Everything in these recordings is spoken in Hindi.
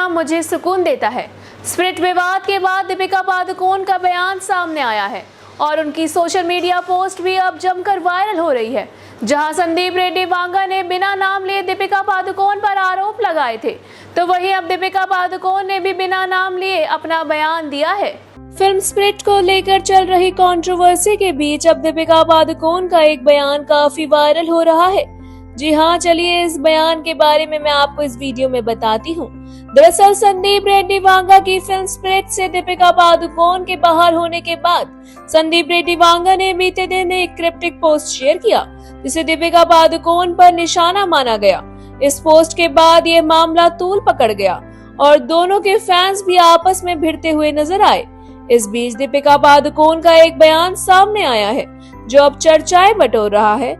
देखना मुझे सुकून देता है। स्प्रिट विवाद के बाद दीपिका पादुकोण का बयान सामने आया है और उनकी सोशल मीडिया पोस्ट भी अब जमकर वायरल हो रही है। जहां संदीप रेड्डी वांगा ने बिना नाम लिए दीपिका पादुकोण पर आरोप लगाए थे, तो वहीं अब दीपिका पादुकोण ने भी बिना नाम लिए अपना बयान दिया है। फिल्म स्प्रिट को लेकर चल रही कंट्रोवर्सी के बीच अब दीपिका पादुकोण का एक बयान काफी वायरल हो रहा है। जी हाँ, चलिए इस बयान के बारे में मैं आपको इस वीडियो में बताती हूँ। दरअसल संदीप रेड्डी वांगा की फिल्म स्प्रिट से दीपिका पादुकोण के बाहर होने के बाद संदीप रेड्डी वांगा ने बीते दिन एक क्रिप्टिक पोस्ट शेयर किया, जिसे दीपिका पादुकोण पर निशाना माना गया। इस पोस्ट के बाद ये मामला तूल पकड़ गया और दोनों के फैंस भी आपस में भिड़ते हुए नजर आए। इस बीच दीपिका पादुकोण का एक बयान सामने आया है जो अब चर्चाएं बटोर रहा है।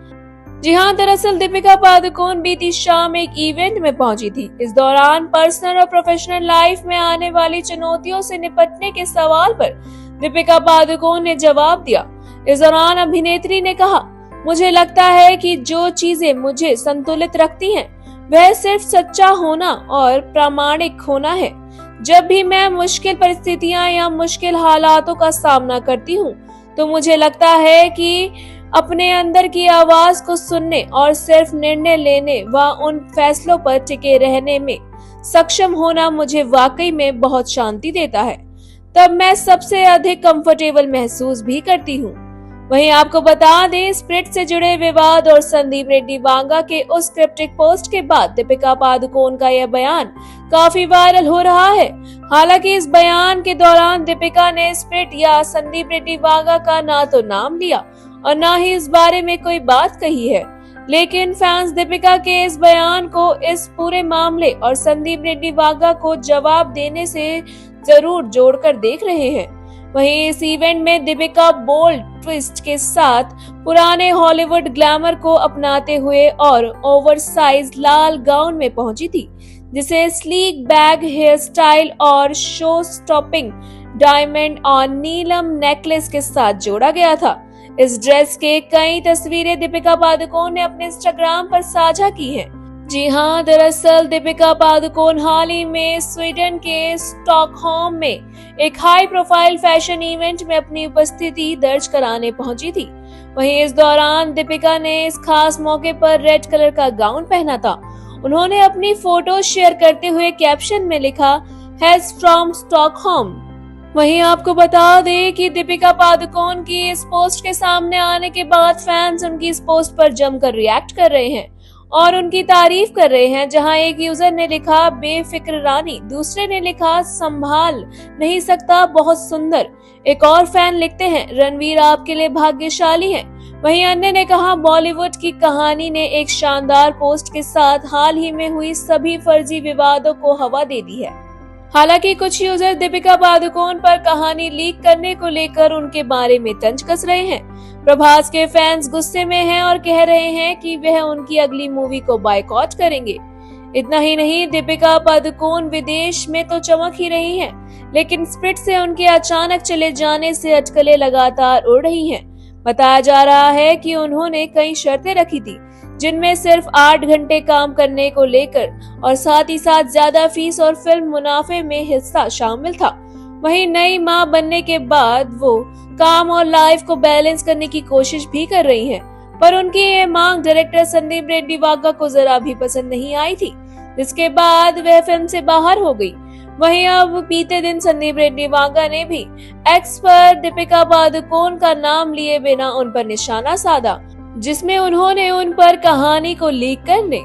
जी हाँ, दरअसल दीपिका पादुकोण बीती शाम एक इवेंट में पहुंची थी। इस दौरान पर्सनल और प्रोफेशनल लाइफ में आने वाली चुनौतियों से निपटने के सवाल पर दीपिका पादुकोण ने जवाब दिया। इस दौरान अभिनेत्री ने कहा, मुझे लगता है कि जो चीजें मुझे संतुलित रखती हैं, वह सिर्फ सच्चा होना और प्रामाणिक होना है। जब भी मैं मुश्किल परिस्थितियां या मुश्किल हालातों का सामना करती हूँ, तो मुझे लगता है कि अपने अंदर की आवाज को सुनने और सिर्फ निर्णय लेने व उन फैसलों पर टिके रहने में सक्षम होना मुझे वाकई में बहुत शांति देता है। तब मैं सबसे अधिक कंफर्टेबल महसूस भी करती हूँ। वहीं आपको बता दें, स्प्रिट से जुड़े विवाद और संदीप रेड्डी वांगा के उस क्रिप्टिक पोस्ट के बाद दीपिका पादुकोण का यह बयान काफी वायरल हो रहा है। हालांकि इस बयान के दौरान दीपिका ने स्प्रिट या संदीप रेड्डी वांगा का ना तो नाम लिया और ना ही इस बारे में कोई बात कही है, लेकिन फैंस दीपिका के इस बयान को इस पूरे मामले और संदीप रेड्डी वांगा को जवाब देने से जरूर जोड़कर देख रहे हैं। वहीं इस इवेंट में दीपिका बोल्ड ट्विस्ट के साथ पुराने हॉलीवुड ग्लैमर को अपनाते हुए और ओवरसाइज लाल गाउन में पहुंची थी, जिसे स्लीक बैग हेयर स्टाइल और शो स्टॉपिंग डायमंड और नीलम नेकलेस के साथ जोड़ा गया था। इस ड्रेस के कई तस्वीरें दीपिका पादुकोण ने अपने इंस्टाग्राम पर साझा की हैं। जी हाँ, दरअसल दीपिका पादुकोण हाल ही में स्वीडन के स्टॉकहोम में एक हाई प्रोफाइल फैशन इवेंट में अपनी उपस्थिति दर्ज कराने पहुंची थी। वहीं इस दौरान दीपिका ने इस खास मौके पर रेड कलर का गाउन पहना था। उन्होंने अपनी फोटो शेयर करते हुए कैप्शन में लिखा, हैज फ्रॉम स्टॉकहोम। वहीं आपको बता दें कि दीपिका पादुकोण की इस पोस्ट के सामने आने के बाद फैंस उनकी इस पोस्ट पर जमकर रिएक्ट कर रहे हैं और उनकी तारीफ कर रहे हैं। जहां एक यूजर ने लिखा, बेफिक्र रानी, दूसरे ने लिखा, संभाल नहीं सकता, बहुत सुंदर। एक और फैन लिखते हैं, रणवीर आपके लिए भाग्यशाली है। वहीं अन्य ने कहा, बॉलीवुड की कहानी ने एक शानदार पोस्ट के साथ हाल ही में हुई सभी फर्जी विवादों को हवा दे दी है। हालांकि कुछ यूजर दीपिका पादुकोण पर कहानी लीक करने को लेकर उनके बारे में तंज कस रहे हैं। प्रभास के फैंस गुस्से में हैं और कह रहे हैं कि वह उनकी अगली मूवी को बायकॉट करेंगे। इतना ही नहीं, दीपिका पादुकोण विदेश में तो चमक ही रही हैं, लेकिन स्प्रिट से उनके अचानक चले जाने से अटकलें लगातार उड़ रही हैं। बताया जा रहा है कि उन्होंने कई शर्तें रखी थी, जिनमें सिर्फ 8 घंटे काम करने को लेकर और साथ ही साथ ज्यादा फीस और फिल्म मुनाफे में हिस्सा शामिल था। वहीं नई मां बनने के बाद वो काम और लाइफ को बैलेंस करने की कोशिश भी कर रही हैं, पर उनकी ये मांग डायरेक्टर संदीप रेड्डी वांगा को जरा भी पसंद नहीं आई थी, जिसके बाद वह फिल्म से बाहर हो गई। वहीं अब बीते दिन संदीप रेड्डी वांगा ने भी एक्स पर दीपिका पादुकोण का नाम लिए बिना उन पर निशाना साधा, जिसमें उन्होंने उन पर कहानी को लीक करने,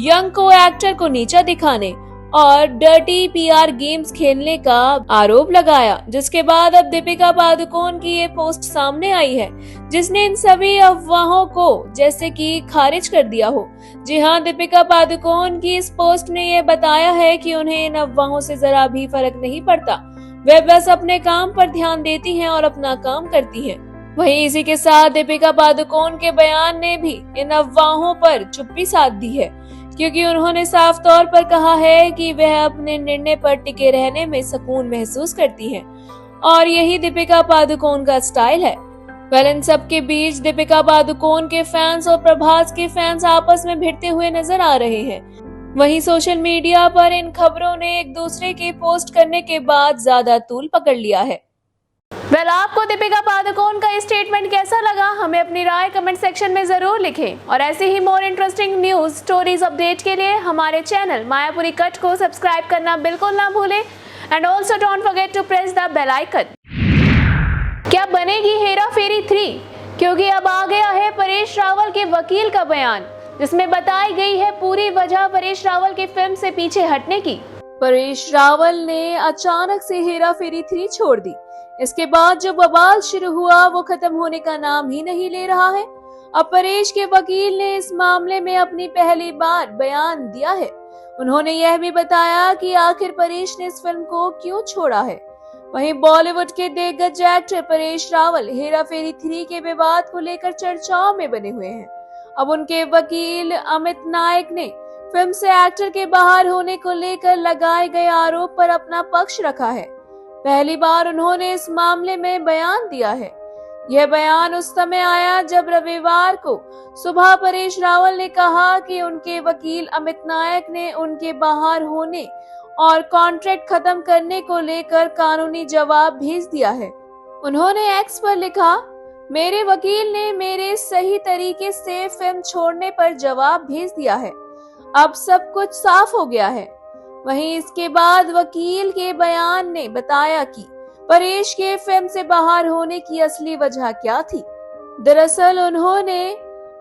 यंग को एक्टर को नीचा दिखाने और डर्टी पीआर गेम्स खेलने का आरोप लगाया। जिसके बाद अब दीपिका पादुकोण की ये पोस्ट सामने आई है, जिसने इन सभी अफवाहों को जैसे कि खारिज कर दिया हो। जी हाँ, दीपिका पादुकोण की इस पोस्ट ने यह बताया है कि उन्हें इन अफवाहों से जरा भी फर्क नहीं पड़ता। वे बस अपने काम पर ध्यान देती हैं और अपना काम करती हैं। वहीं इसी के साथ दीपिका पादुकोण के बयान ने भी इन अफवाहों पर चुप्पी साध दी है, क्योंकि उन्होंने साफ तौर पर कहा है कि वह अपने निर्णय पर टिके रहने में सुकून महसूस करती हैं और यही दीपिका पादुकोण का स्टाइल है। इन सब के बीच दीपिका पादुकोण के फैंस और प्रभास के फैंस आपस में भिड़ते हुए नजर आ रहे हैं। वहीं सोशल मीडिया पर इन खबरों ने एक दूसरे के पोस्ट करने के बाद ज्यादा तूल पकड़ लिया है। आपको दीपिका पादुकोण का स्टेटमेंट कैसा लगा? हमें अपनी राय कमेंट सेक्शन में जरूर लिखें और ऐसे ही more interesting news stories update के लिए हमारे चैनल मायापुरी कट को सब्सक्राइब करना बिल्कुल ना भूलें and also don't forget to press the bell icon. क्या बनेगी हेरा फेरी 3? क्योंकि अब आ गया है परेश रावल के वकील का बयान, जिसमें बताई गई है पूरी वजह परेश रावल की फिल्म से पीछे हटने की। परेश रावल ने अचानक से हेरा फेरी 3 छोड़ दी। इसके बाद जो बवाल शुरू हुआ वो खत्म होने का नाम ही नहीं ले रहा है। अब परेश के वकील ने इस मामले में अपनी पहली बार बयान दिया है। उन्होंने यह भी बताया कि आखिर परेश ने इस फिल्म को क्यों छोड़ा है। वहीं बॉलीवुड के दिग्गज एक्टर परेश रावल हेरा फेरी 3 के विवाद को लेकर चर्चाओं में बने हुए हैं। अब उनके वकील अमित नायक ने फिल्म से एक्टर के बाहर होने को लेकर लगाए गए आरोप पर अपना पक्ष रखा है। पहली बार उन्होंने इस मामले में बयान दिया है। यह बयान उस समय आया जब रविवार को सुबह परेश रावल ने कहा कि उनके वकील अमित नायक ने उनके बाहर होने और कॉन्ट्रैक्ट खत्म करने को लेकर कानूनी जवाब भेज दिया है। उन्होंने एक्स पर लिखा, मेरे वकील ने मेरे सही तरीके से फिल्म छोड़ने पर जवाब भेज दिया है। अब सब कुछ साफ हो गया है। वहीं इसके बाद वकील के बयान ने बताया कि परेश के फिल्म से बाहर होने की असली वजह क्या थी। दरअसल उन्होंने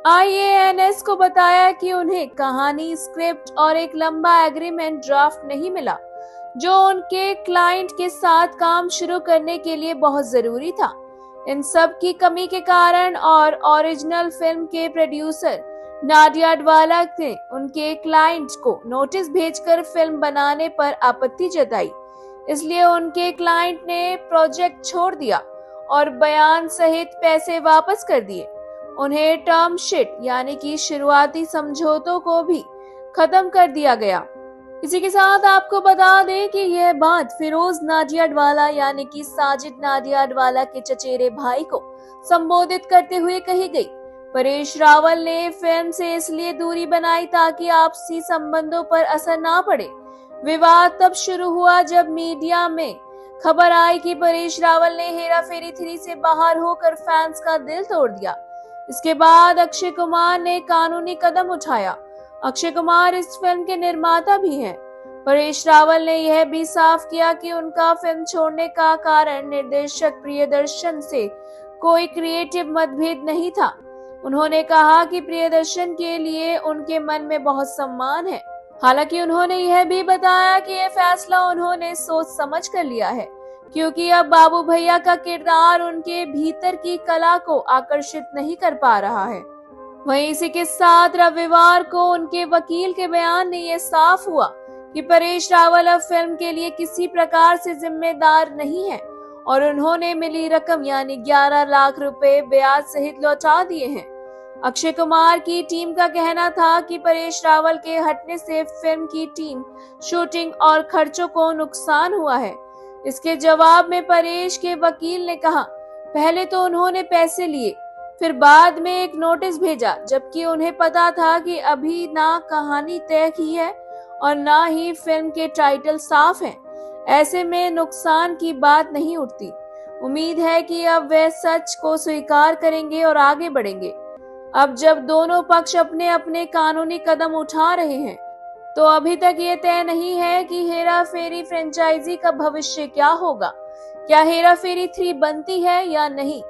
IANS को बताया कि उन्हें कहानी, स्क्रिप्ट और एक लंबा एग्रीमेंट ड्राफ्ट नहीं मिला, जो उनके क्लाइंट के साथ काम शुरू करने के लिए बहुत जरूरी था। इन सब की कमी के कारण और ओरिजिनल फिल्म के प्रोड्यूसर नाडिया अडवाला ने उनके क्लाइंट को नोटिस भेजकर फिल्म बनाने पर आपत्ति जताई। इसलिए उनके क्लाइंट ने प्रोजेक्ट छोड़ दिया और बयान सहित पैसे वापस कर दिए। उन्हें टर्म शीट यानी कि शुरुआती समझौतों को भी खत्म कर दिया गया। इसी के साथ आपको बता दें कि यह बात फिरोज नाडिया अडवाला यानी कि साजिद नाडिया अडवाला के चचेरे भाई को संबोधित करते हुए कही गई। परेश रावल ने फिल्म से इसलिए दूरी बनाई ताकि आपसी संबंधों पर असर ना पड़े। विवाद तब शुरू हुआ जब मीडिया में खबर आई कि परेश रावल ने हेरा फेरी 3 से बाहर होकर फैंस का दिल तोड़ दिया। इसके बाद अक्षय कुमार ने कानूनी कदम उठाया। अक्षय कुमार इस फिल्म के निर्माता भी हैं। परेश रावल ने यह भी साफ किया कि उनका फिल्म छोड़ने का कारण निर्देशक प्रियदर्शन से कोई क्रिएटिव मतभेद नहीं था। उन्होंने कहा कि प्रियदर्शन के लिए उनके मन में बहुत सम्मान है। हालांकि उन्होंने यह भी बताया कि यह फैसला उन्होंने सोच समझ कर लिया है, क्योंकि अब बाबू भैया का किरदार उनके भीतर की कला को आकर्षित नहीं कर पा रहा है। वहीं इसी के साथ रविवार को उनके वकील के बयान ने यह साफ हुआ कि परेश रावल अब फिल्म के लिए किसी प्रकार से जिम्मेदार नहीं है और उन्होंने मिली रकम यानी 11 लाख रुपए ब्याज सहित लौटा दिए हैं। अक्षय कुमार की टीम का कहना था कि परेश रावल के हटने से फिल्म की टीम, शूटिंग और खर्चों को नुकसान हुआ है। इसके जवाब में परेश के वकील ने कहा, पहले तो उन्होंने पैसे लिए, फिर बाद में एक नोटिस भेजा, जबकि उन्हें पता था कि अभी ना कहानी तय की है और ना ही फिल्म के टाइटल साफ हैं। ऐसे में नुकसान की बात नहीं उठती। उम्मीद है कि अब वे सच को स्वीकार करेंगे और आगे बढ़ेंगे। अब जब दोनों पक्ष अपने अपने कानूनी कदम उठा रहे हैं, तो अभी तक ये तय नहीं है कि हेरा फेरी फ्रेंचाइजी का भविष्य क्या होगा। क्या हेरा फेरी 3 बनती है या नहीं,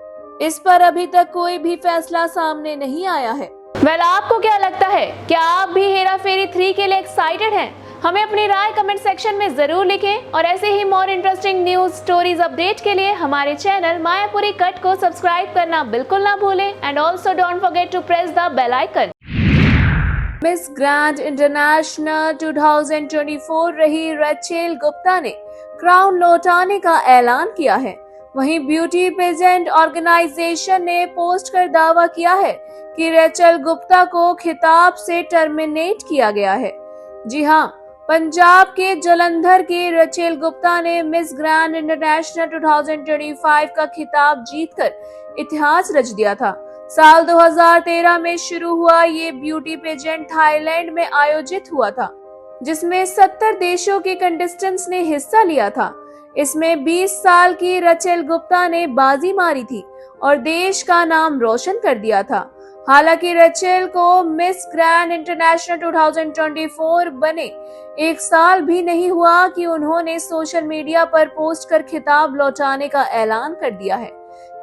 इस पर अभी तक कोई भी फैसला सामने नहीं आया है। आपको क्या लगता है? क्या आप भी हेरा फेरी 3 के लिए एक्साइटेड हैं? हमें अपनी राय कमेंट सेक्शन में जरूर लिखें और ऐसे ही more interesting news stories update के लिए हमारे चैनल मायापुरी कट को सब्सक्राइब करना बिल्कुल ना भूलें and also don't forget to press the bell icon. Miss grand International 2024 रही रेचेल गुप्ता ने क्राउन लौटाने का ऐलान किया है। वहीं ब्यूटी पेजेंट ऑर्गेनाइजेशन ने पोस्ट कर दावा किया है कि रेचेल गुप्ता को खिताब से टर्मिनेट किया गया है। जी हां, पंजाब के जलंधर की रेचेल गुप्ता ने मिस ग्रैंड इंटरनेशनल 2025 का खिताब जीतकर इतिहास रच दिया था। साल 2013 में शुरू हुआ ये ब्यूटी पेजेंट थाईलैंड में आयोजित हुआ था। जिसमें 70 देशों के कंटेस्टेंट्स ने हिस्सा लिया था। इसमें 20 साल की रचेल गुप्ता ने बाजी मारी थी और देश का नाम रोशन कर दिया था। हालांकि रचेल को मिस ग्रैंड इंटरनेशनल 2024 बने एक साल भी नहीं हुआ कि उन्होंने सोशल मीडिया पर पोस्ट कर खिताब लौटाने का ऐलान कर दिया है।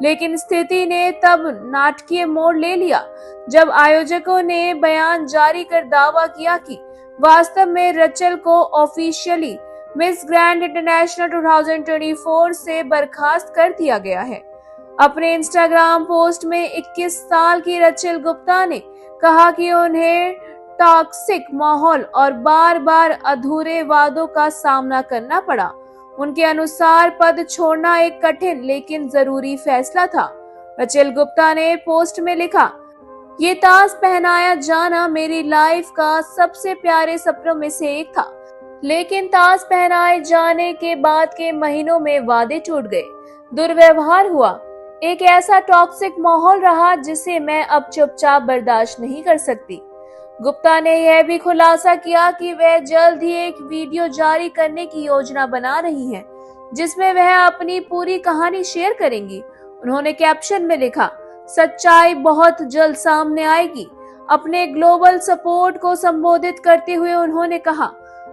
लेकिन स्थिति ने तब नाटकीय मोड़ ले लिया जब आयोजकों ने बयान जारी कर दावा किया कि वास्तव में रचेल को ऑफिशियली मिस ग्रैंड इंटरनेशनल 2024 से बर्खास्त कर दिया गया है। अपने इंस्टाग्राम पोस्ट में 21 साल की रचेल गुप्ता ने कहा कि उन्हें टॉक्सिक माहौल और बार बार अधूरे वादों का सामना करना पड़ा। उनके अनुसार पद छोड़ना एक कठिन लेकिन जरूरी फैसला था। रचेल गुप्ता ने पोस्ट में लिखा, ये ताज पहनाया जाना मेरी लाइफ का सबसे प्यारे सपनों में से एक था, लेकिन ताज पहनाए जाने के बाद के महीनों में वादे टूट गए, दुर्व्यवहार हुआ, एक ऐसा टॉक्सिक माहौल रहा जिसे मैं अब चुपचाप बर्दाश्त नहीं कर सकती। गुप्ता ने यह भी खुलासा किया कि वह जल्द ही एक वीडियो जारी करने की योजना बना रही हैं, जिसमें वह अपनी पूरी कहानी शेयर करेंगी। उन्होंने कैप्शन में लिखा, सच्चाई बहुत जल्द सामने आएगी। अपने ग्लोबल सपोर्ट को संबोधित करते हुए उन्होंने कहा,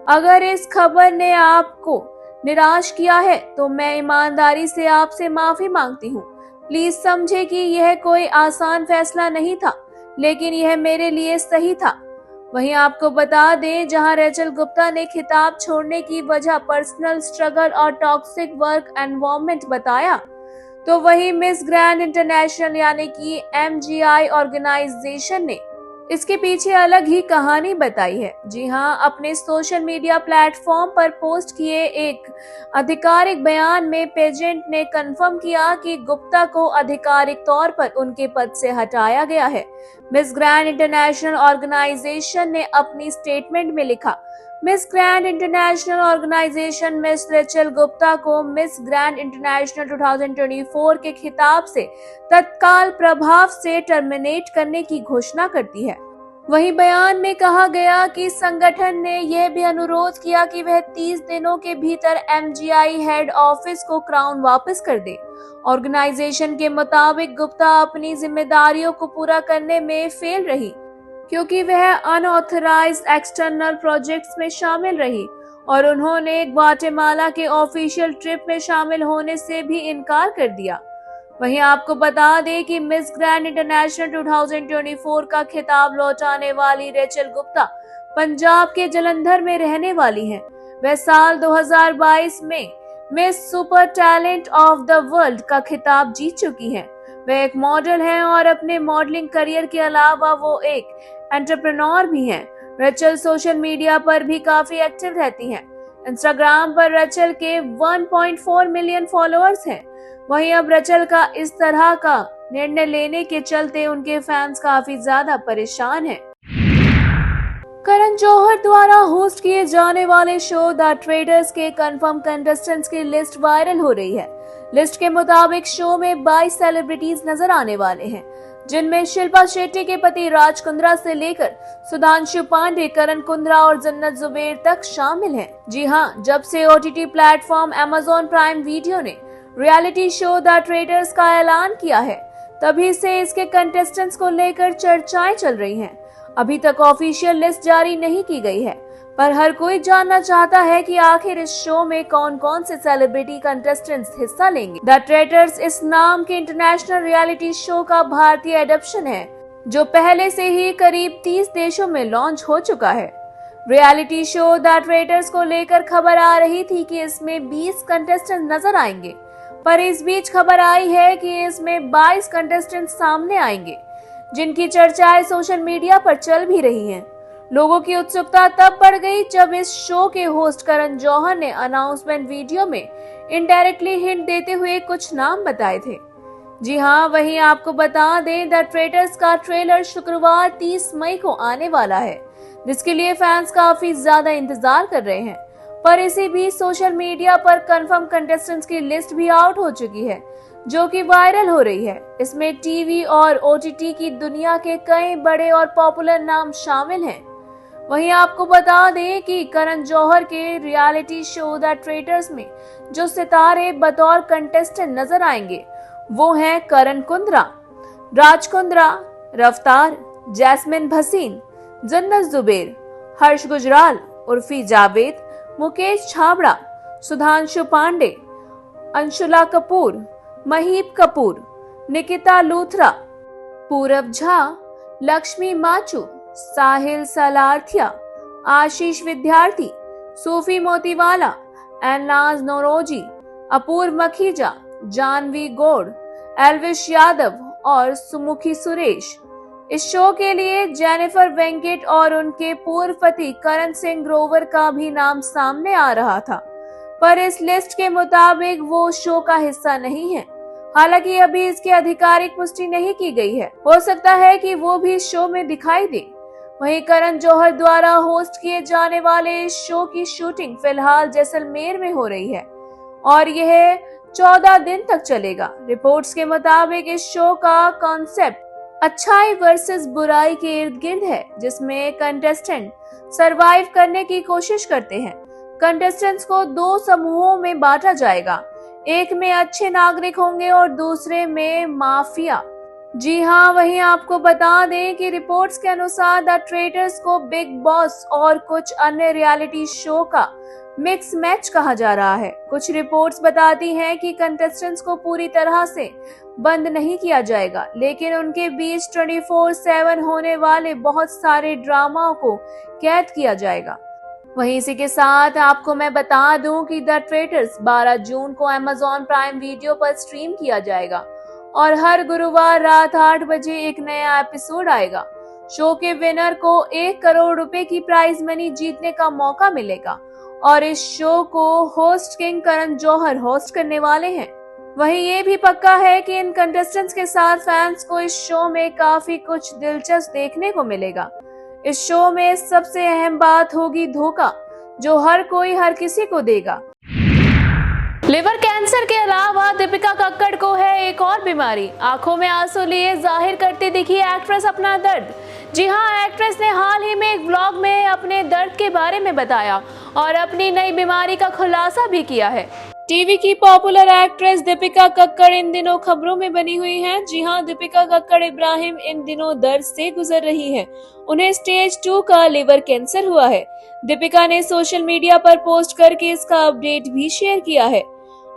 अगर इस खबर ने आपको निराश किया है तो मैं ईमानदारी से आपसे माफी मांगती हूँ। प्लीज समझे कि यह कोई आसान फैसला नहीं था, लेकिन यह मेरे लिए सही था। वहीं आपको बता दें, जहां रचेल गुप्ता ने खिताब छोड़ने की वजह पर्सनल स्ट्रगल और टॉक्सिक वर्क एनवायरनमेंट बताया, तो वहीं मिस ग्रैंड इंटरनेशनल यानी कि MGI ऑर्गेनाइजेशन ने इसके पीछे अलग ही कहानी बताई है। जी हां, अपने सोशल मीडिया प्लेटफॉर्म पर पोस्ट किए एक आधिकारिक बयान में पेजेंट ने कंफर्म किया कि गुप्ता को आधिकारिक तौर पर उनके पद से हटाया गया है। मिस ग्रैंड इंटरनेशनल ऑर्गेनाइजेशन ने अपनी स्टेटमेंट में लिखा, miss grand international organisation miss Rachel Gupta को मिस ग्रैंड इंटरनेशनल 2024 के खिताब से तत्काल प्रभाव से टर्मिनेट करने की घोषणा करती है। वहीं बयान में कहा गया कि संगठन ने यह भी अनुरोध किया कि वह 30 दिनों के भीतर MGI हेड ऑफिस को क्राउन वापस कर दे। ऑर्गेनाइजेशन के मुताबिक गुप्ता अपनी जिम्मेदारियों को पूरा करने में फेल रही, क्योंकि वह अनऑथराइज्ड एक्सटर्नल प्रोजेक्ट्स में शामिल रही और उन्होंने ग्वाटेमाला के ऑफिशियल ट्रिप में शामिल होने से भी इनकार कर दिया। वहीं आपको बता दें कि मिस ग्रैंड इंटरनेशनल 2024 का खिताब लौटाने वाली रचेल गुप्ता पंजाब के जलंधर में रहने वाली हैं। वह साल 2022 में miss super talent of the world का खिताब जीत चुकी हैं। वह एक मॉडल हैं और अपने मॉडलिंग करियर के अलावा वो एक एंटरप्रेन्योर भी हैं। रचेल सोशल मीडिया पर भी काफी एक्टिव रहती हैं। इंस्टाग्राम पर रचेल के 1.4 मिलियन फॉलोअर्स हैं। वहीं अब रचेल का इस तरह का निर्णय लेने के चलते उनके फैंस काफी ज्यादा परेशान हैं। करण जौहर द्वारा होस्ट किए जाने वाले शो द ट्रेडर्स के कंफर्म कंटेस्टेंट्स की लिस्ट वायरल हो रही है। लिस्ट के मुताबिक शो में 22 सेलिब्रिटीज नजर आने वाले हैं, जिनमें शिल्पा शेट्टी के पति राज कुंद्रा से लेकर सुधांशु पांडे, करण कुंद्रा और जन्नत जुबेर तक शामिल हैं। जी हां, जब से OTT platform Amazon prime video ने रियलिटी शो द ट्रेडर्स का ऐलान किया है, तभी से इसके कंटेस्टेंट्स को लेकर चर्चाएं चल रही हैं। अभी तक ऑफिशियल लिस्ट जारी नहीं की गई है, पर हर कोई जानना चाहता है कि आखिर इस शो में कौन कौन से सेलिब्रिटी कंटेस्टेंट्स हिस्सा लेंगे। द ट्रेडर्स इस नाम के इंटरनेशनल रियलिटी शो का भारतीय एडप्शन है, जो पहले से ही करीब 30 देशों में लॉन्च हो चुका है। रियलिटी शो द ट्रेडर्स को लेकर खबर आ रही थी कि इसमें 20 कंटेस्टेंट नजर आएंगे, पर इस बीच खबर आई है कि इसमें 22 कंटेस्टेंट सामने आएंगे, जिनकी चर्चाएं सोशल मीडिया पर चल भी रही हैं। लोगों की उत्सुकता तब बढ़ गई जब इस शो के होस्ट करण जौहर ने अनाउंसमेंट वीडियो में इनडायरेक्टली हिंट देते हुए कुछ नाम बताए थे। जी हां, वहीं आपको बता दें, द ट्रेडर्स का ट्रेलर शुक्रवार 30 मई को आने वाला है, जिसके लिए फैंस काफी ज्यादा इंतजार कर रहे हैं। पर इसी बीच सोशल मीडिया पर कंफर्म कंटेस्टेंट्स की लिस्ट भी आउट हो चुकी है, जो कि वायरल हो रही है। इसमें टीवी और OTT की दुनिया के कई बड़े और पॉपुलर नाम शामिल हैं। वहीं आपको बता दें कि करण जौहर के रियलिटी शो द ट्रेटर्स में जो सितारे बतौर कंटेस्टेंट नजर आएंगे वो हैं करण कुंद्रा, राज कुंद्रा, रफ्तार, जैस्मिन भसीन, जन्नत जुबेर, हर्ष गुजराल उर्फी जावेद, मुकेश छाबड़ा, सुधांशु पांडे, अंशुला कपूर, महीप कपूर, निकिता लूथरा, पूरब झा, लक्ष्मी माचू, साहिल सलार्थिया, आशीष विद्यार्थी, सूफी मोतीवाला, एलनाज नौरोजी, अपूर्व मखीजा, जानवी गौड़, एल्विश यादव और सुमुखी सुरेश। इस शो के लिए जेनिफर वेंकट और उनके पूर्व पति करण सिंह ग्रोवर का भी नाम सामने आ रहा था, पर इस लिस्ट के मुताबिक वो शो का हिस्सा नहीं है। हालांकि अभी इसकी आधिकारिक पुष्टि नहीं की गई है, हो सकता है कि वो भी इस शो में दिखाई दे। वहीं करण जौहर द्वारा होस्ट किए जाने वाले इस शो की शूटिंग फिलहाल जैसलमेर में हो रही है और यह 14 दिन तक चलेगा। रिपोर्ट्स के मुताबिक इस शो का कॉन्सेप्ट अच्छाई वर्सेस बुराई के इर्द गिर्द है, जिसमें कंटेस्टेंट सरवाइव करने की कोशिश करते हैं। कंटेस्टेंट्स को 2 समूहों में बांटा जाएगा, एक में अच्छे नागरिक होंगे और दूसरे में माफिया। जी हाँ, वहीं आपको बता दें कि रिपोर्ट्स के अनुसार द ट्रेटर्स को बिग बॉस और कुछ अन्य रियलिटी शो का मिक्स मैच कहा जा रहा है। कुछ रिपोर्ट्स बताती हैं कि कंटेस्टेंट्स को पूरी तरह से बंद नहीं किया जाएगा, लेकिन उनके बीच 24/7 होने वाले बहुत सारे ड्रामाओं को कैद किया जाएगा। वहीं इसी के साथ आपको मैं बता दूं कि द ट्रेटर्स 12 जून को Amazon प्राइम वीडियो पर स्ट्रीम किया जाएगा और हर गुरुवार रात 8 बजे एक नया एपिसोड आएगा। शो के विनर को 1 करोड़ रुपए की प्राइज मनी जीतने का मौका मिलेगा और इस शो को host king Karan Johar host करने वाले हैं। वहीं ये भी पक्का है कि इन कंटेस्टेंट्स के साथ फैंस को इस शो में काफी कुछ दिलचस्प देखने को मिलेगा। इस शो में सबसे अहम बात होगी धोखा, जो हर कोई हर किसी को देगा। लिवर कैंसर के अलावा दीपिका कक्कड़ को है एक और बीमारी। आंखों में आंसू लिए जाहिर करती दिखी एक्ट्रेस अपना दर्द। जी हां, एक्ट्रेस ने हाल ही में एक व्लॉग में अपने दर्द के बारे में बताया और अपनी नई बीमारी का खुलासा भी किया है। टीवी की पॉपुलर एक्ट्रेस दीपिका कक्कड़ इन दिनों खबरों में बनी हुई हैं। जी हां, दीपिका कक्कड़ इब्राहिम इन दिनों दर्द से गुजर रही हैं। उन्हें स्टेज 2 का लिवर कैंसर हुआ है। दीपिका ने सोशल मीडिया पर पोस्ट करके इसका अपडेट भी शेयर किया है।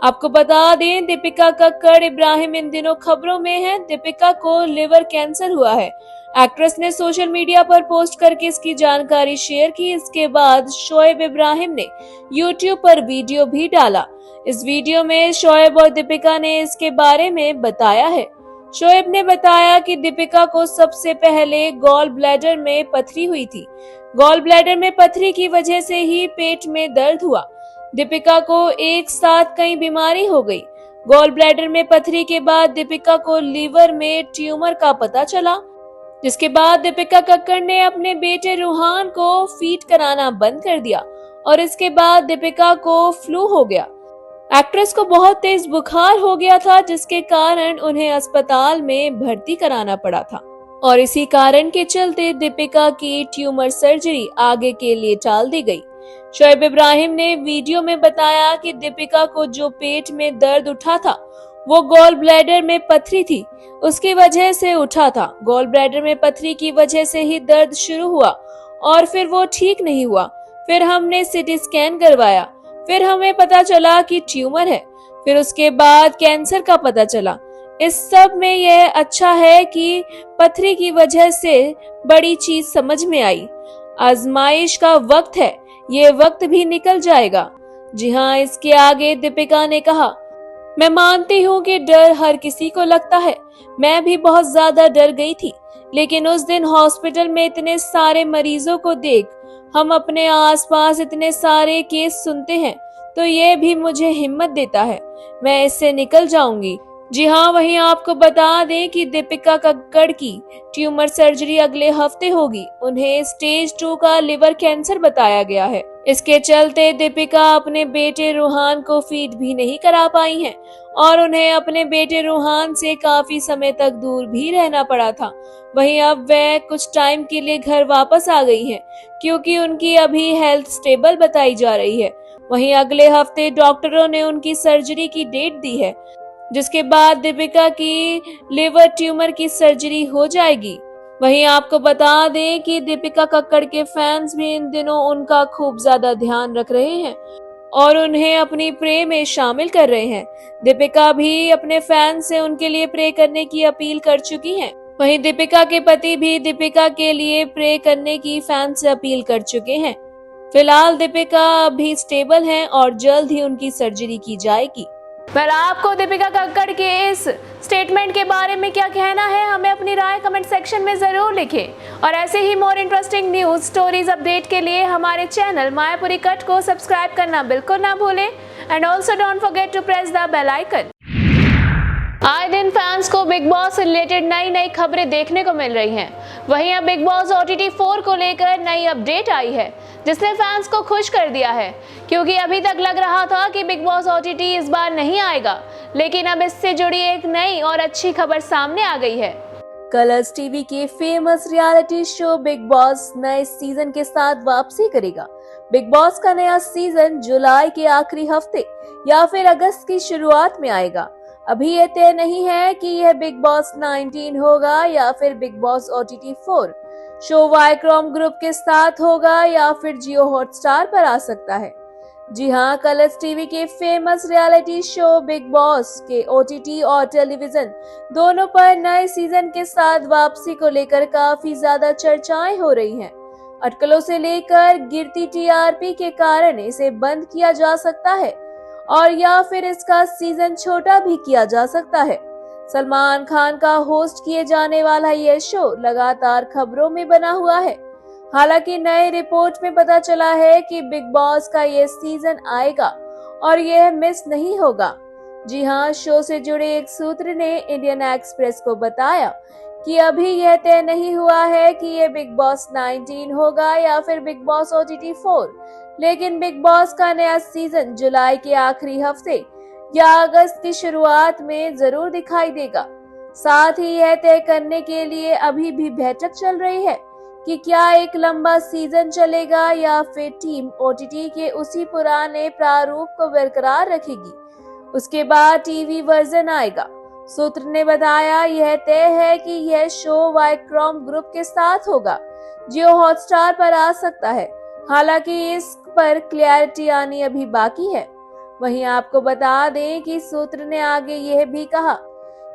आपको बता दें, दीपिका कक्कड़ इब्राहिम इन दिनों खबरों में है। दीपिका को लिवर कैंसर हुआ है। एक्ट्रेस ने सोशल मीडिया पर पोस्ट करके इसकी जानकारी शेयर की। इसके बाद शोएब इब्राहिम ने यूट्यूब पर वीडियो भी डाला। इस वीडियो में शोएब और दीपिका ने इसके बारे में बताया है। शोएब ने बताया कि दीपिका को सबसे पहले गॉल ब्लैडर में पथरी हुई थी। गॉल ब्लैडर में पथरी की वजह से ही पेट में दर्द हुआ। दीपिका को एक साथ कई बीमारी हो गई। गॉल ब्लैडर में पथरी के बाद दीपिका को लीवर में ट्यूमर का पता चला, जिसके बाद दीपिका कक्कड़ ने अपने बेटे रूहान को फीड कराना बंद कर दिया और इसके बाद दीपिका को फ्लू हो गया। एक्ट्रेस को बहुत तेज बुखार हो गया था, जिसके कारण उन्हें अस्पताल में भर्ती कराना पड़ा था और इसी कारण के चलते दीपिका की ट्यूमर सर्जरी आगे के लिए टाल दी गई। शोएब इब्राहिम ने वीडियो में बताया कि दीपिका को जो पेट में दर्द उठा था वो गॉल ब्लैडर में पथरी थी, उसकी वजह से उठा था। गॉल ब्लैडर में पथरी की वजह से ही दर्द शुरू हुआ और फिर वो ठीक नहीं हुआ। फिर हमने सीटी स्कैन करवाया, फिर हमें पता चला कि ट्यूमर है, फिर उसके बाद कैंसर का पता चला। इस सब में यह अच्छा है कि पथरी की वजह से बड़ी चीज समझ में आई। आजमाइश का वक्त है, ये वक्त भी निकल जाएगा। जी हाँ, इसके आगे दीपिका ने कहा, मैं मानती हूँ कि डर हर किसी को लगता है। मैं भी बहुत ज्यादा डर गई थी, लेकिन उस दिन हॉस्पिटल में इतने सारे मरीजों को देख, हम अपने आसपास इतने सारे केस सुनते हैं, तो ये भी मुझे हिम्मत देता है। मैं इससे निकल जाऊंगी। जी हाँ, वहीं आपको बता दें कि दीपिका कक्कड़ की ट्यूमर सर्जरी अगले हफ्ते होगी। उन्हें स्टेज 2 का लिवर कैंसर बताया गया है। इसके चलते दीपिका अपने बेटे रूहान को फीड भी नहीं करा पाई हैं और उन्हें अपने बेटे रूहान से काफी समय तक दूर भी रहना पड़ा था। वहीं अब वह कुछ टाइम के लिए घर वापस आ गई हैं क्योंकि उनकी अभी हेल्थ स्टेबल बताई जा रही है। वहीं अगले हफ्ते डॉक्टरों ने उनकी सर्जरी की डेट दी है, जिसके बाद दीपिका की लिवर ट्यूमर की सर्जरी हो जाएगी। वहीं आपको बता दें कि दीपिका कक्कड़ के फैंस भी इन दिनों उनका खूब ज्यादा ध्यान रख रहे हैं और उन्हें अपनी प्रे में शामिल कर रहे हैं। दीपिका भी अपने फैंस से उनके लिए प्रे करने की अपील कर चुकी हैं। वहीं दीपिका के पति भी दीपिका के लिए प्रे करने की फैंस से अपील कर चुके हैं। फिलहाल दीपिका अभी स्टेबल हैं और जल्द ही उनकी सर्जरी की जाएगी। पर आपको दीपिका कक्कड़ के इस स्टेटमेंट के बारे में क्या कहना है, हमें अपनी राय कमेंट सेक्शन में जरूर लिखें और ऐसे ही more interesting news stories update के लिए हमारे चैनल मायापुरी कट को सब्सक्राइब करना बिल्कुल ना भूलें and also don't forget to press the bell icon. आए दिन फैंस को बिग बॉस से रिलेटेड नई खबरें देखने को मिल रही हैं। वहीं अब बिग बॉस OTT 4 को लेकर नई अपडेट आई है जिसने फैंस को खुश कर दिया है, क्योंकि अभी तक लग रहा था कि बिग बॉस OTT इस बार नहीं आएगा, लेकिन अब इससे जुड़ी एक नई और अच्छी खबर सामने आ गई है। कलर्स टीवी के famous reality show big boss नए सीजन के साथ वापसी करेगा। बिग बॉस का नया सीजन जुलाई के आखिरी हफ्ते या फिर अगस्त की शुरुआत में आएगा। अभी ये तय नहीं है कि यह बिग बॉस 19 होगा या फिर Bigg Boss OTT 4। Show Viacom group के साथ होगा या फिर जियो हॉटस्टार पर आ सकता है। जी हाँ, कलर्स टीवी के famous reality show big boss के OTT और टेलीविजन दोनों पर नए सीजन के साथ वापसी को लेकर काफी ज्यादा चर्चाएं हो रही हैं। अटकलों से लेकर गिरती TRP के कारण इसे बंद किया जा सकता है और या फिर इसका सीजन छोटा भी किया जा सकता है। सलमान खान का होस्ट किए जाने वाला यह शो लगातार खबरों में बना हुआ है। हालांकि नए रिपोर्ट में पता चला है कि बिग बॉस का यह सीजन आएगा और यह मिस नहीं होगा। जी हां, शो से जुड़े एक सूत्र ने इंडियन एक्सप्रेस को बताया कि अभी यह तय नहीं हुआ है कि यह बिग बॉस 19 होगा या फिर बिग बॉस OTT 4, लेकिन बिग बॉस का नया सीजन जुलाई के आखिरी हफ्ते या अगस्त की शुरुआत में जरूर दिखाई देगा। साथ ही यह तय करने के लिए अभी भी बैठक चल रही है कि क्या एक लंबा सीजन चलेगा या फिर टीम OTT के उसी पुराने प्रारूप को बरकरार रखेगी। उसके बाद टीवी वर्जन आएगा। सूत्र ने बताया यह तय है कि यह शो वाईक्रॉम ग्रुप के साथ होगा, जियो हॉटस्टार पर आ सकता है। हालांकि इस पर क्लैरिटी आनी अभी बाकी है। वहीं आपको बता दें कि सूत्र ने आगे यह भी कहा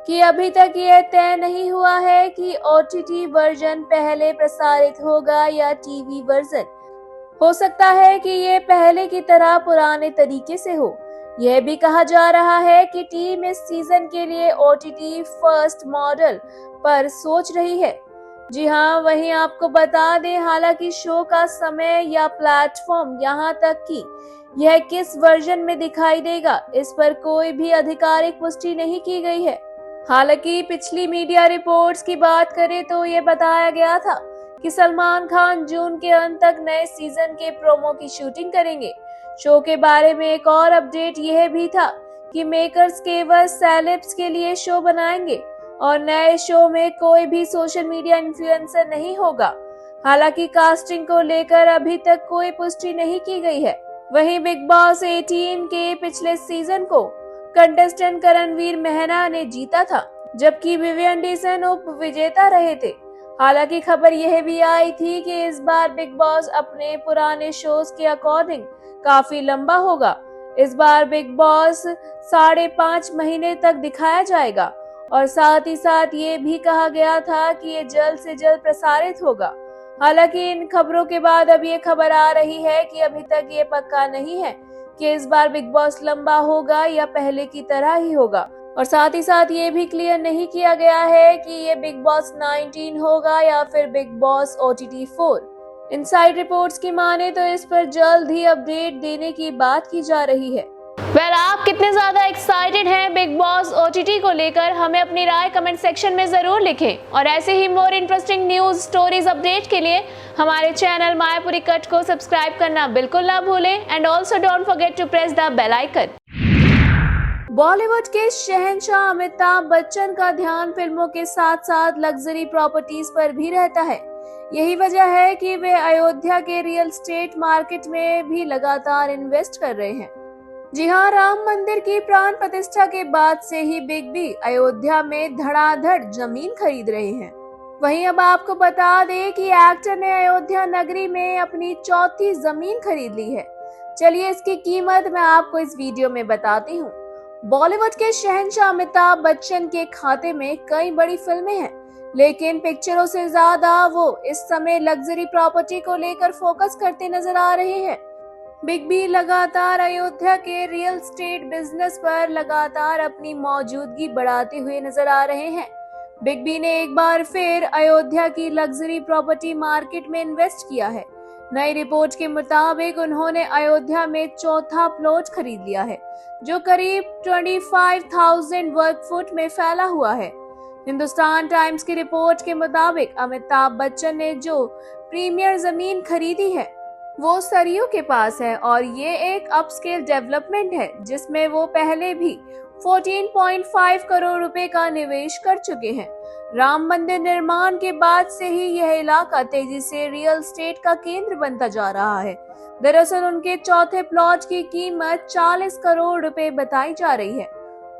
कि अभी तक यह तय नहीं हुआ है कि OTT वर्जन पहले प्रसारित होगा या टीवी वर्जन। हो सकता है कि ये पहले की तरह पुराने तरीके से हो। यह भी कहा जा रहा है कि टीम इस सीजन के लिए OTT फर्स्ट मॉडल पर सोच रही है। जी हाँ, वहीं आपको बता दें हालांकि शो का समय या प्लेटफॉर्म यहाँ तक कि यह किस वर्जन में दिखाई देगा इस पर कोई भी आधिकारिक पुष्टि नहीं की गई है। हालांकि पिछली मीडिया रिपोर्ट्स की बात करें तो ये बताया गया था कि सलमान खान जून के अंत तक नए सीजन के प्रोमो की शूटिंग करेंगे। शो के बारे में एक और अपडेट यह भी था कि मेकर्स केवल सेलेब्स के लिए शो बनाएंगे और नए शो में कोई भी सोशल मीडिया इन्फ्लुएंसर नहीं होगा। हालांकि कास्टिंग को लेकर अभी तक कोई पुष्टि नहीं की गई है। वहीं बिग बॉस 18 के पिछले सीजन को कंटेस्टेंट करणवीर मेहरा ने जीता था, जबकि विवियन डीसन उप विजेता रहे थे। हालांकि खबर यह भी आई थी कि इस बार बिग बॉस अपने पुराने शोज के अकॉर्डिंग काफी लंबा होगा। इस बार बिग बॉस 5.5 महीने तक दिखाया जाएगा और साथ ही साथ ये भी कहा गया था कि ये जल्द से जल्द प्रसारित होगा। हालांकि इन खबरों के बाद अब ये खबर आ रही है कि अभी तक ये पक्का नहीं है कि इस बार बिग बॉस लंबा होगा या पहले की तरह ही होगा, और साथ ही साथ ये भी क्लियर नहीं किया गया है कि ये बिग बॉस 19 होगा या फिर Bigg Boss OTT 4। Inside reports की माने तो इस पर जल्द ही अपडेट देने की बात की जा रही है। आप कितने ज्यादा एक्साइटेड हैं बिग बॉस ओटीटी को लेकर, हमें अपनी राय कमेंट सेक्शन में जरूर लिखें। और ऐसे ही more interesting news stories update के लिए हमारे चैनल मायापुरी कट को सब्सक्राइब करना बिल्कुल ना भूलें and also don't forget to press the bell icon. Bollywood के शहंशाह अमिताभ बच्चन का ध्यान फिल्मों के साथ साथ लग्जरी प्रॉपर्टीज पर भी रहता है। यही वजह है कि वे अयोध्या के रियल एस्टेट मार्केट में भी लगातार इन्वेस्ट कर रहे हैं। जी हाँ, राम मंदिर की प्राण प्रतिष्ठा के बाद से ही बिग बी अयोध्या में धड़ाधड़ जमीन खरीद रहे हैं। वहीं अब आपको बता दें कि एक्टर ने अयोध्या नगरी में अपनी चौथी जमीन खरीद ली है। चलिए इसकी कीमत मैं आपको इस वीडियो में बताती हूँ। बॉलीवुड के शहंशाह अमिताभ बच्चन के खाते में कई बड़ी फिल्में हैं, लेकिन पिक्चरों से ज्यादा वो इस समय लग्जरी प्रॉपर्टी को लेकर फोकस करते नजर आ रहे हैं। बिग बी लगातार अयोध्या के रियल एस्टेट बिजनेस पर लगातार अपनी मौजूदगी बढ़ाते हुए नजर आ रहे हैं। बिग बी ने एक बार फिर अयोध्या की लग्जरी प्रॉपर्टी मार्केट में इन्वेस्ट किया है। नई रिपोर्ट के मुताबिक उन्होंने अयोध्या में चौथा प्लॉट खरीद लिया है, जो करीब 25,000 वर्ग फुट में फैला हुआ है। हिंदुस्तान टाइम्स की रिपोर्ट के मुताबिक अमिताभ बच्चन ने जो प्रीमियर जमीन खरीदी है वो सरयू के पास है और ये एक अपस्केल डेवलपमेंट है, जिसमें वो पहले भी 14.5 करोड़ रुपए का निवेश कर चुके हैं। राम मंदिर निर्माण के बाद से ही यह इलाका तेजी से रियल एस्टेट का केंद्र बनता जा रहा है। दरअसल उनके चौथे प्लॉट की कीमत 40 करोड़ रुपए बताई जा रही है।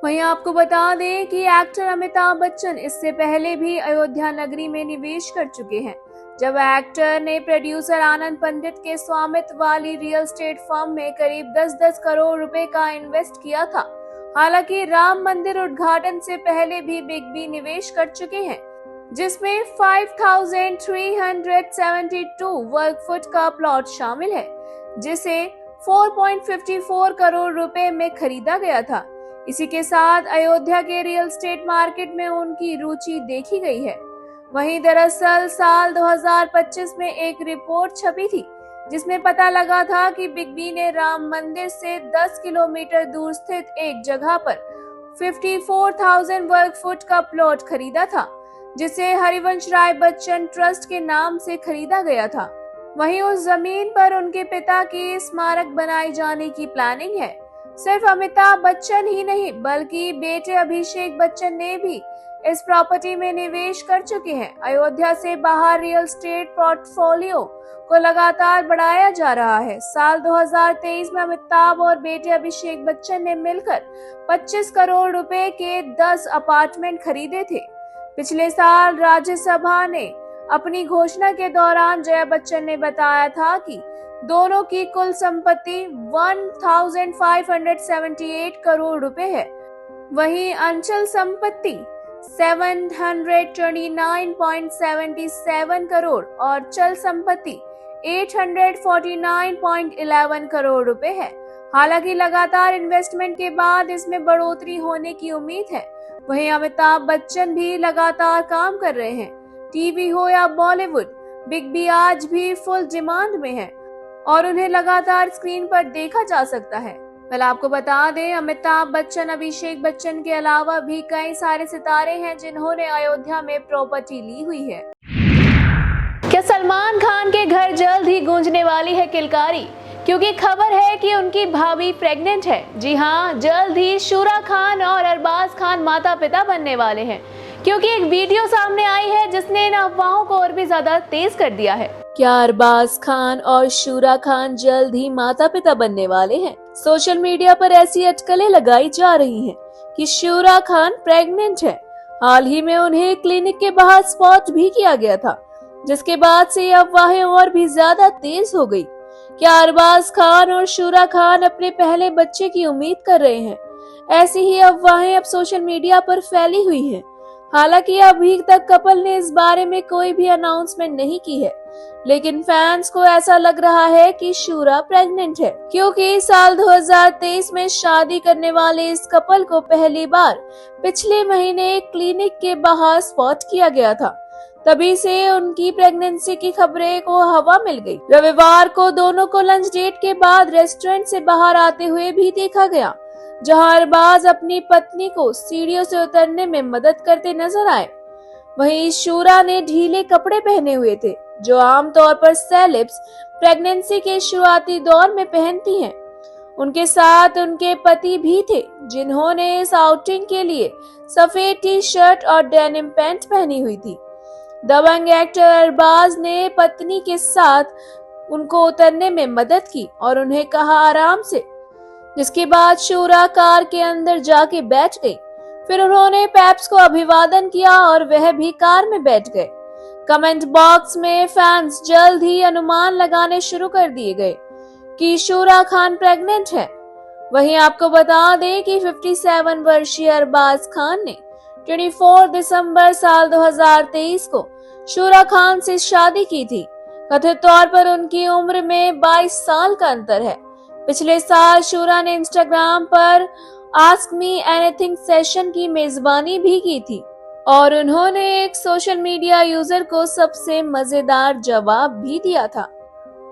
वहीं आपको बता दें कि एक्टर अमिताभ बच्चन इससे पहले भी अयोध्या नगरी में निवेश कर चुके हैं, जब एक्टर ने प्रोड्यूसर आनंद पंडित के स्वामित्व वाली रियल एस्टेट फर्म में करीब 10-10 करोड़ रुपए का इन्वेस्ट किया था। हालांकि राम मंदिर उद्घाटन से पहले भी बिग बी निवेश कर चुके हैं, जिसमें 5,372 वर्ग फुट का प्लॉट शामिल है, जिसे 4.54 करोड़ रुपए में खरीदा गया था। इसी के साथ अयोध्या के रियल एस्टेट मार्केट में उनकी रुचि देखी गई है। वहीं दरअसल साल 2025 में एक रिपोर्ट छपी थी, जिसमें पता लगा था कि बिग बी ने राम मंदिर से 10 किलोमीटर दूर स्थित एक जगह पर 54,000 वर्ग फुट का प्लॉट खरीदा था, जिसे हरिवंश राय बच्चन ट्रस्ट के नाम से खरीदा गया था। वहीं उस जमीन पर उनके पिता की स्मारक बनाए जाने की प्लानिंग है। सिर्फ अमिताभ बच्चन ही नहीं, बल्कि बेटे अभिषेक बच्चन ने भी इस प्रॉपर्टी में निवेश कर चुके हैं। अयोध्या से बाहर रियल एस्टेट पोर्टफोलियो को लगातार बढ़ाया जा रहा है। साल 2023 में अमिताभ और बेटे अभिषेक बच्चन ने मिलकर 25 करोड़ रुपए के 10 अपार्टमेंट खरीदे थे। पिछले साल राज्यसभा ने अपनी घोषणा के दौरान जया बच्चन ने बताया था कि दोनों की कुल संपत्ति 1,578 करोड़ रुपए है। वहीं अंचल संपत्ति 729.77 करोड़ और चल संपत्ति 849.11 करोड़ रुपए है। हालांकि लगातार इन्वेस्टमेंट के बाद इसमें बढ़ोतरी होने की उम्मीद है। वहीं अमिताभ बच्चन भी लगातार काम कर रहे हैं। टीवी हो या बॉलीवुड, बिग बी आज भी फुल डिमांड में है और उन्हें लगातार स्क्रीन पर देखा जा सकता है। आपको बता दें, अमिताभ बच्चन, अभिषेक बच्चन के अलावा भी कई सारे सितारे हैं जिन्होंने अयोध्या में प्रॉपर्टी ली हुई है। क्या सलमान खान के घर जल्द ही गूंजने वाली है किलकारी? क्योंकि खबर है कि उनकी भाभी प्रेग्नेंट है। जी हाँ, जल्द ही शूरा खान और अरबाज खान माता पिता बनने वाले हैं, क्योंकि एक वीडियो सामने आई है जिसने इन अफवाहों को और भी ज्यादा तेज कर दिया है। क्या अरबाज खान और शूरा खान जल्द ही माता पिता बनने वाले हैं? सोशल मीडिया पर ऐसी अटकलें लगाई जा रही हैं कि शूरा खान प्रेग्नेंट है। हाल ही में उन्हें क्लिनिक के बाहर स्पॉट भी किया गया था, जिसके बाद से ये अफवाहें और भी ज्यादा तेज हो गई। क्या अरबाज खान और शूरा खान अपने पहले बच्चे की उम्मीद कर रहे हैं? ऐसी ही अफवाहें अब सोशल मीडिया पर फैली हुई हैं। हालांकि अभी तक कपल ने इस बारे में कोई भी अनाउंसमेंट नहीं की है, लेकिन फैंस को ऐसा लग रहा है कि शूरा प्रेग्नेंट है, क्योंकि साल 2023 में शादी करने वाले इस कपल को पहली बार पिछले महीने एक क्लिनिक के बाहर स्पॉट किया गया था, तभी से उनकी प्रेगनेंसी की खबरें को हवा मिल गई। रविवार को दोनों को लंच डेट के बाद रेस्टोरेंट से बाहर आते हुए भी देखा गया, जहां अरबाज अपनी पत्नी को सीढ़ियों से उतरने में मदद करते नजर आए। वहीं शूरा ने ढीले कपड़े पहने हुए थे, जो आमतौर पर सेलेब्स प्रेगनेंसी के शुरुआती दौर में पहनती हैं। उनके साथ उनके पति भी थे, जिन्होंने इस आउटिंग के लिए सफेद टी शर्ट और डेनिम पैंट पहनी हुई थी। दबंग एक्टर अरबाज ने पत्नी के साथ उनको उतरने में मदद की और उन्हें कहा आराम से, जिसके बाद शूरा कार के अंदर जाके बैठ गई। फिर उन्होंने पेप्स को अभिवादन किया और वह भी कार में बैठ गए। कमेंट बॉक्स में फैंस जल्द ही अनुमान लगाने शुरू कर दिए गए कि शूरा खान प्रेग्नेंट है। वहीं आपको बता दें कि 57 वर्षीय अरबाज खान ने 24 दिसंबर साल 2023 को शूरा खान से शादी की थी। कथित तौर पर उनकी उम्र में 22 साल का अंतर है। पिछले साल शूरा ने इंस्टाग्राम पर आस्क मी एनीथिंग सेशन की मेजबानी भी की थी और उन्होंने एक सोशल मीडिया यूजर को सबसे मजेदार जवाब भी दिया था।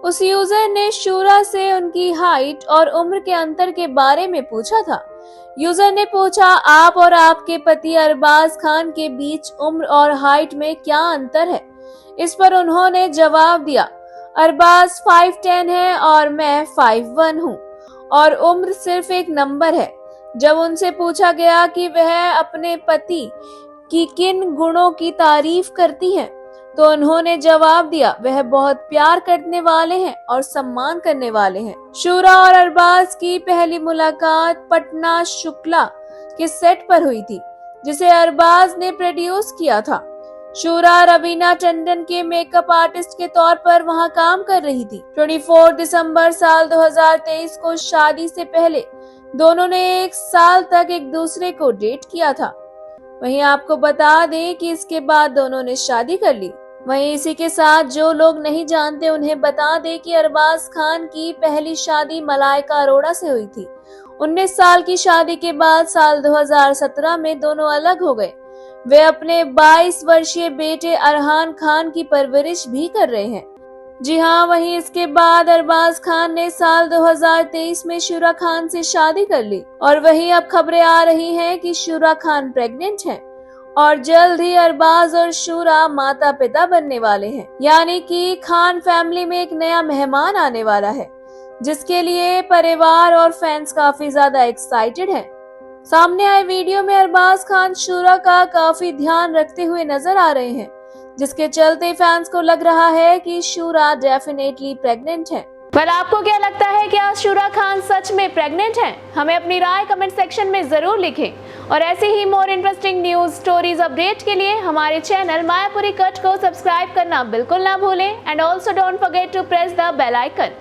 उस यूजर ने शूरा से उनकी हाइट और उम्र के अंतर के बारे में पूछा था। यूजर ने पूछा, आप और आपके पति अरबाज खान के बीच उम्र और हाइट में क्या अंतर है? इस पर उन्होंने जवाब दिया, अरबाज 5'10" है और मैं 5'1" हूँ और उम्र सिर्फ एक नंबर है। जब उनसे पूछा गया कि वह अपने पति की किन गुणों की तारीफ करती हैं, तो उन्होंने जवाब दिया, वह बहुत प्यार करने वाले हैं और सम्मान करने वाले हैं। शूरा और अरबाज की पहली मुलाकात पटना शुक्ला के सेट पर हुई थी, जिसे अरबाज ने प्रोड्यूस किया था। शूरा रवीना टंडन के मेकअप आर्टिस्ट के तौर पर वहां काम कर रही थी। 24 दिसंबर साल 2023 को शादी से पहले दोनों ने 1 साल तक एक दूसरे को डेट किया था। वहीं आपको बता दें कि इसके बाद दोनों ने शादी कर ली। वहीं इसी के साथ जो लोग नहीं जानते उन्हें बता दें कि अरबाज खान की पहली शादी मलाइका अरोड़ा से हुई थी। 19 साल की शादी के बाद साल 2017 में दोनों अलग हो गए। वे अपने 22 वर्षीय बेटे अरहान खान की परवरिश भी कर रहे हैं। जी हाँ, वहीं इसके बाद अरबाज खान ने साल 2023 में शूरा खान से शादी कर ली और वहीं अब खबरें आ रही हैं कि शूरा खान प्रेग्नेंट हैं और जल्द ही अरबाज और शूरा माता पिता बनने वाले हैं। यानी कि खान फैमिली में एक नया मेहमान आने वाला है, जिसके लिए परिवार और फैंस काफी ज्यादा एक्साइटेड हैं। सामने आए वीडियो में अरबाज खान शूरा का काफी ध्यान रखते हुए नजर आ रहे हैं, जिसके चलते फैंस को लग रहा है कि शूरा डेफिनेटली प्रेग्नेंट है। पर आपको क्या लगता है कि आज शूरा खान सच में प्रेग्नेंट हैं? हमें अपनी राय कमेंट सेक्शन में जरूर लिखें और ऐसे ही more interesting news stories update के लिए हमारे चैनल मायापुरी कट को सब्सक्राइब करना बिल्कुल ना भूलें and also don't forget to press the bell icon.